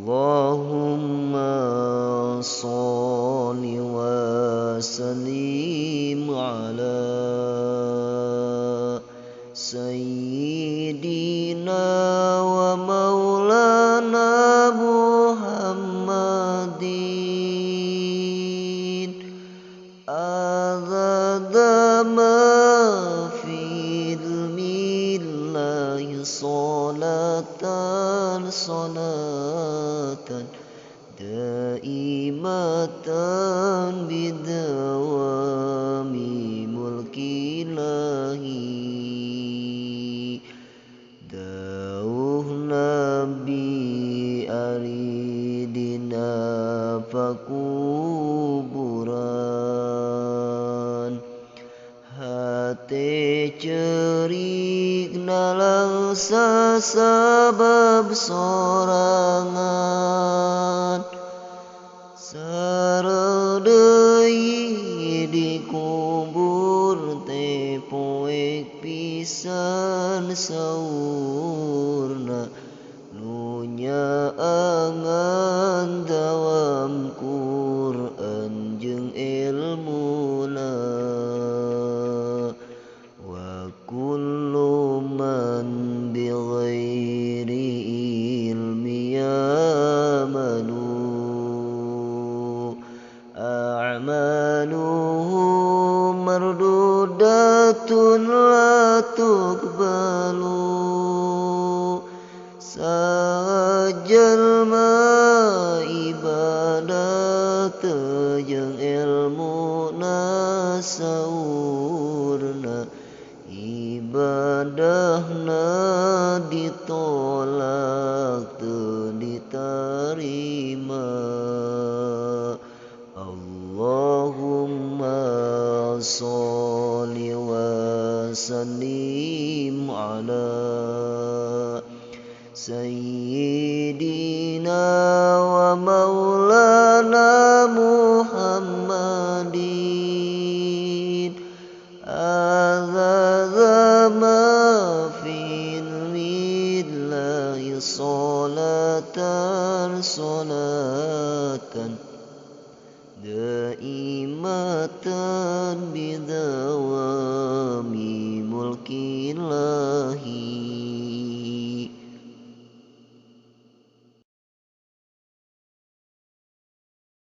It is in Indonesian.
Allahumma sholli wa sallim ala sayyidina wa maulana Muhammadin adada ma fi ilmillahi salatan daimatan bidawami mulkilahi dawuh nabi aridina pakuburan hate cerik nalang sasabab sorangan saredeui dikubur teh poek pisan saurna nu nyaangan dawam Quran jeung ilmuna wa kullu man bighairi ilmi yamanu a'maluhu mardudatun la tuqbalu sajalma ibadat jeung ilmuna saurna ibadahna ditolak teu ditarima Allahumma sholli wa sallim ala sayyidina wa maulana Muhammadin adza ma fi ilmillahi salatan daimatan